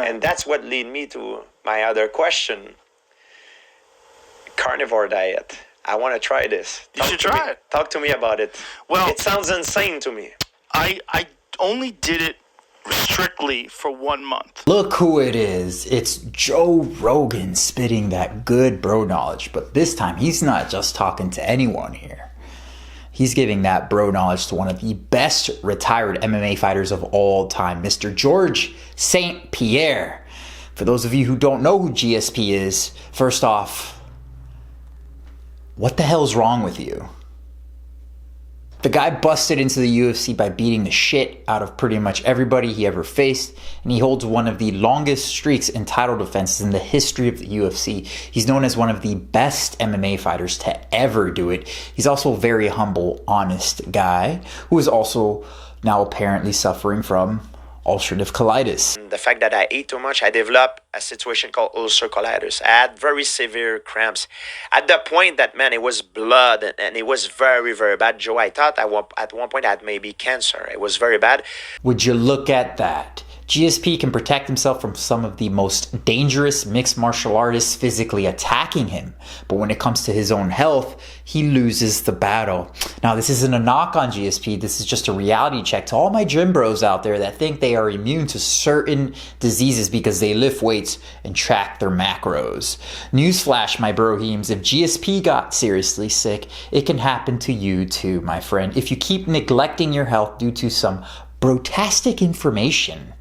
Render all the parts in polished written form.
And that's what led me to my other question. Carnivore diet. I want to try this. You should try it. Talk to me about it. Well, it sounds insane to me. I only did it strictly for 1 month. Look who it is. It's Joe Rogan spitting that good bro knowledge. But this time, he's not just talking to anyone here. He's giving that bro knowledge to one of the best retired MMA fighters of all time, Mr. George St. Pierre. For those of you who don't know who GSP is, first off, what the hell's wrong with you? The guy busted into the UFC by beating the shit out of pretty much everybody he ever faced, and he holds one of the longest streaks in title defenses in the history of the UFC. He's known as one of the best MMA fighters to ever do it. He's also a very humble, honest guy who is also now apparently suffering from ulcerative colitis. The fact that I ate too much, I developed a situation called Colitis. I had very severe cramps. At the point that, man, it was blood and it was very, very bad. Joe, I thought at one point I had maybe cancer. It was very bad. Would you look at that? GSP can protect himself from some of the most dangerous mixed martial artists physically attacking him. But when it comes to his own health, he loses the battle. Now, this isn't a knock on GSP. This is just a reality check to all my gym bros out there that think they are immune to certain diseases because they lift weights and track their macros. Newsflash, my broheems, if GSP got seriously sick, it can happen to you too, my friend. If you keep neglecting your health due to some brotastic information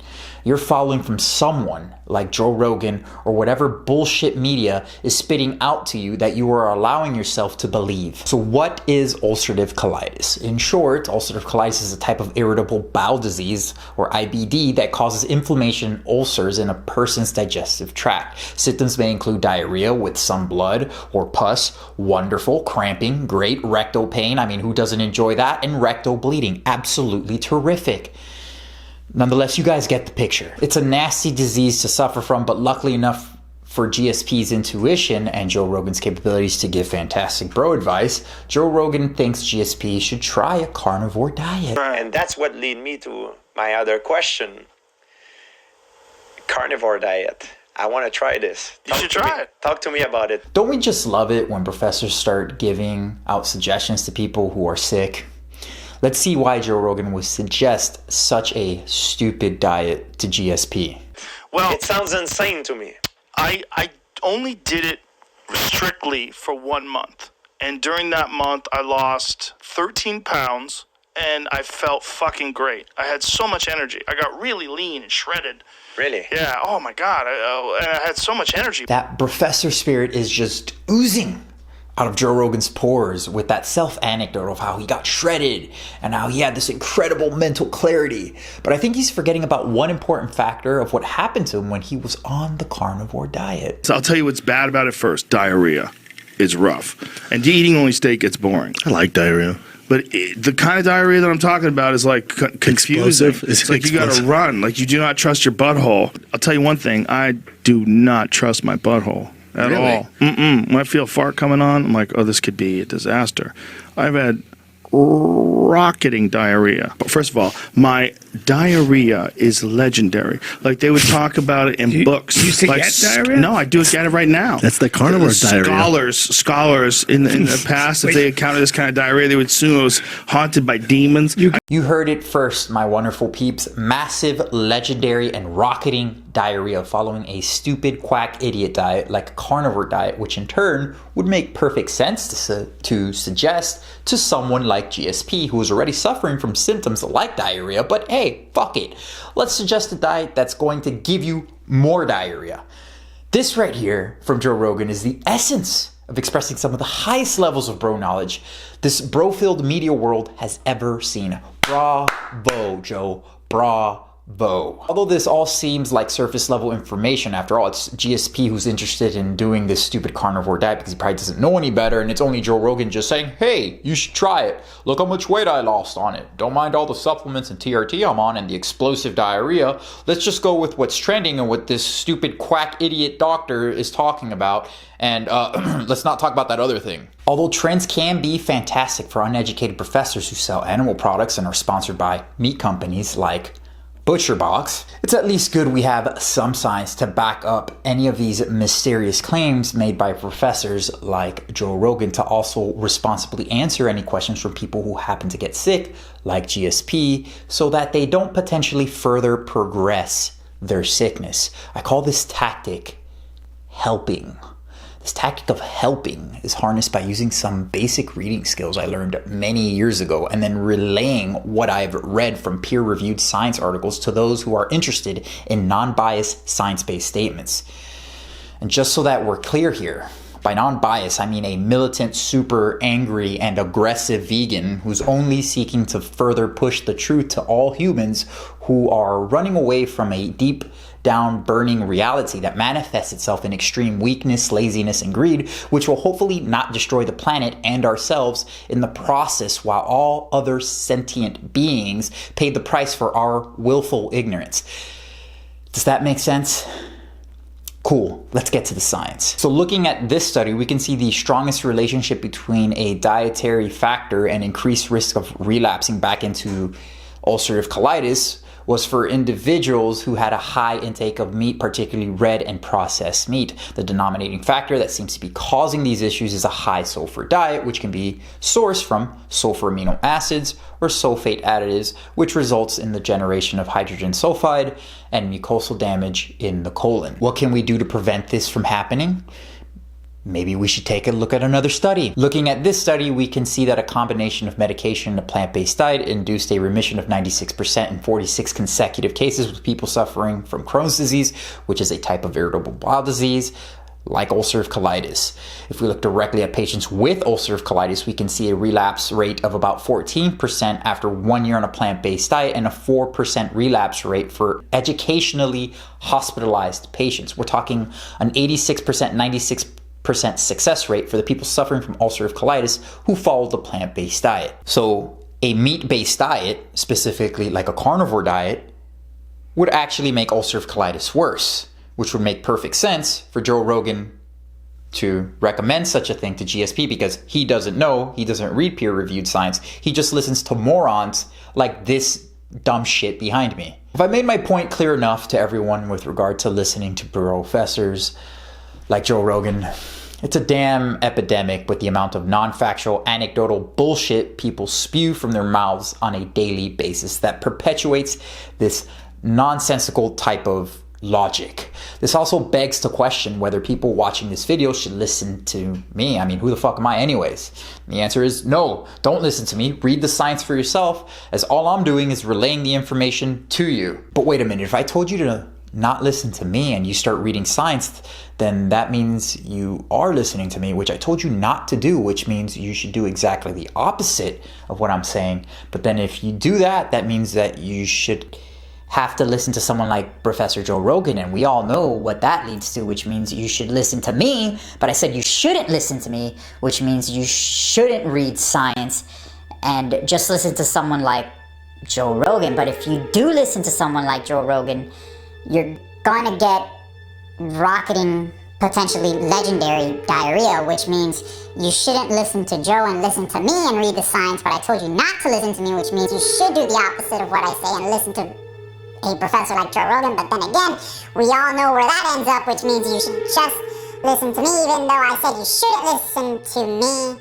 you're following from someone like Joe Rogan or whatever bullshit media is spitting out to you that you are allowing yourself to believe. So what is ulcerative colitis? In short, ulcerative colitis is a type of irritable bowel disease, or IBD, that causes inflammation ulcers in a person's digestive tract. Symptoms may include diarrhea with some blood or pus, wonderful, cramping, great, rectal pain, I mean, who doesn't enjoy that, and rectal bleeding, absolutely terrific. Nonetheless, you guys get the picture. It's a nasty disease to suffer from, but luckily enough for GSP's intuition and Joe Rogan's capabilities to give fantastic bro advice, Joe Rogan thinks GSP should try a carnivore diet. And that's what led me to my other question. Carnivore diet. I want to try this. You should try it. Talk to me about it. Don't we just love it when professors start giving out suggestions to people who are sick? Let's see why Joe Rogan would suggest such a stupid diet to GSP. Well, it sounds insane to me. I only did it strictly for 1 month. And during that month, I lost 13 pounds and I felt fucking great. I had so much energy. I got really lean and shredded. Really? Yeah. Oh my God. And I had so much energy. That professor spirit is just oozing out of Joe Rogan's pores with that self-anecdote of how he got shredded and how he had this incredible mental clarity. But I think he's forgetting about one important factor of what happened to him when he was on the carnivore diet. So I'll tell you what's bad about it first. Diarrhea is rough. And eating only steak gets boring. I like diarrhea. But the kind of diarrhea that I'm talking about is like confusing. It's like you got to run. Like you do not trust your butthole. I'll tell you one thing. I do not trust my butthole. At all. When I feel a fart coming on, I'm like, oh, this could be a disaster. I've had rocketing diarrhea. But first of all, my diarrhea is legendary. Like they would talk about it in books. You used to like, get diarrhea? No, I do get it right now. That's the carnivore diarrhea. Scholars in the past, if they encountered this kind of diarrhea, they would assume it was haunted by demons. You heard it first, my wonderful peeps. Massive, legendary, and rocketing diarrhea following a stupid quack idiot diet like a carnivore diet, which in turn would make perfect sense to suggest to someone like GSP who is already suffering from symptoms like diarrhea. But hey, fuck it. Let's suggest a diet that's going to give you more diarrhea. This right here from Joe Rogan is the essence of expressing some of the highest levels of bro knowledge this bro-filled media world has ever seen. Bravo, Joe. Bravo. Although this all seems like surface level information, after all, it's GSP who's interested in doing this stupid carnivore diet because he probably doesn't know any better, and it's only Joe Rogan just saying, hey, you should try it. Look how much weight I lost on it. Don't mind all the supplements and TRT I'm on and the explosive diarrhea. Let's just go with what's trending and what this stupid quack idiot doctor is talking about, and let's not talk about that other thing. Although trends can be fantastic for uneducated professors who sell animal products and are sponsored by meat companies like butcher box, it's at least good we have some science to back up any of these mysterious claims made by professors like Joe Rogan, to also responsibly answer any questions from people who happen to get sick, like GSP, so that they don't potentially further progress their sickness. I call this tactic helping. This tactic of helping is harnessed by using some basic reading skills I learned many years ago, and then relaying what I've read from peer-reviewed science articles to those who are interested in non-biased science-based statements. And just so that we're clear here, by non-biased, I mean a militant, super angry, and aggressive vegan who's only seeking to further push the truth to all humans who are running away from a deep down burning reality that manifests itself in extreme weakness, laziness, and greed, which will hopefully not destroy the planet and ourselves in the process, while all other sentient beings paid the price for our willful ignorance. Does that make sense? Cool, let's get to the science. So looking at this study, we can see the strongest relationship between a dietary factor and increased risk of relapsing back into ulcerative colitis was for individuals who had a high intake of meat, particularly red and processed meat. The denominating factor that seems to be causing these issues is a high sulfur diet, which can be sourced from sulfur amino acids or sulfate additives, which results in the generation of hydrogen sulfide and mucosal damage in the colon. What can we do to prevent this from happening? Maybe we should take a look at another study. Looking at this study, we can see that a combination of medication and a plant-based diet induced a remission of 96% in 46 consecutive cases with people suffering from Crohn's disease, which is a type of irritable bowel disease, like ulcerative colitis. If we look directly at patients with ulcerative colitis, we can see a relapse rate of about 14% after 1 year on a plant-based diet and a 4% relapse rate for educationally hospitalized patients. We're talking an 86%, 96% success rate for the people suffering from ulcerative colitis who followed the plant-based diet. So a meat-based diet, specifically like a carnivore diet, would actually make ulcerative colitis worse, which would make perfect sense for Joe Rogan to recommend such a thing to GSP, because he doesn't know, he doesn't read peer-reviewed science, he just listens to morons like this dumb shit behind me. If I made my point clear enough to everyone with regard to listening to professors like Joe Rogan, it's a damn epidemic with the amount of non-factual, anecdotal bullshit people spew from their mouths on a daily basis that perpetuates this nonsensical type of logic. This also begs to question whether people watching this video should listen to me. I mean, who the fuck am I anyways? The answer is no, don't listen to me. Read the science for yourself, as all I'm doing is relaying the information to you. But wait a minute, if I told you to not listen to me and you start reading science, then that means you are listening to me, which I told you not to do, which means you should do exactly the opposite of what I'm saying. But then if you do that, that means that you should have to listen to someone like Professor Joe Rogan, and we all know what that leads to, which means you should listen to me. But I said you shouldn't listen to me, which means you shouldn't read science and just listen to someone like Joe Rogan. But if you do listen to someone like Joe Rogan, you're gonna get rocketing, potentially legendary diarrhea, which means you shouldn't listen to Joe and listen to me and read the science, but I told you not to listen to me, which means you should do the opposite of what I say and listen to a professor like Joe Rogan. But then again, we all know where that ends up, which means you should just listen to me, even though I said you shouldn't listen to me.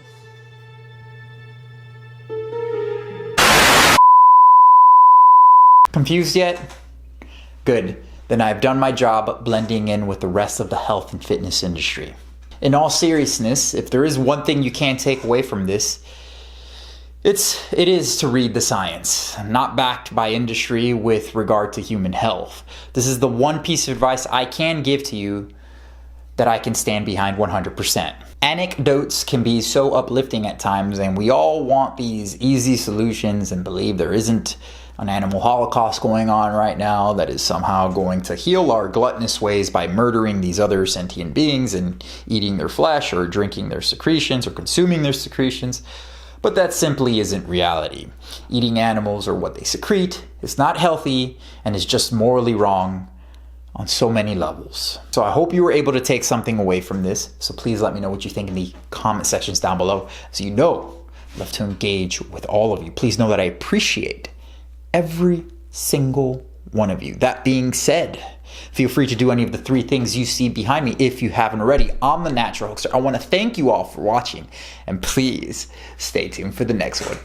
Confused yet? Good. Then I've done my job blending in with the rest of the health and fitness industry. In all seriousness, if there is one thing you can't take away from this, it is to read the science, not backed by industry with regard to human health. This is the one piece of advice I can give to you that I can stand behind 100%. Anecdotes can be so uplifting at times, and we all want these easy solutions and believe there isn't an animal holocaust going on right now that is somehow going to heal our gluttonous ways by murdering these other sentient beings and eating their flesh or drinking their secretions or consuming their secretions. But that simply isn't reality. Eating animals or what they secrete is not healthy and is just morally wrong on so many levels. So I hope you were able to take something away from this. So please let me know what you think in the comment sections down below. As you know, I love to engage with all of you. Please know that I appreciate every single one of you. That being said, feel free to do any of the 3 things you see behind me if you haven't already. I'm the Natural Hulkster. I want to thank you all for watching, and please stay tuned for the next one.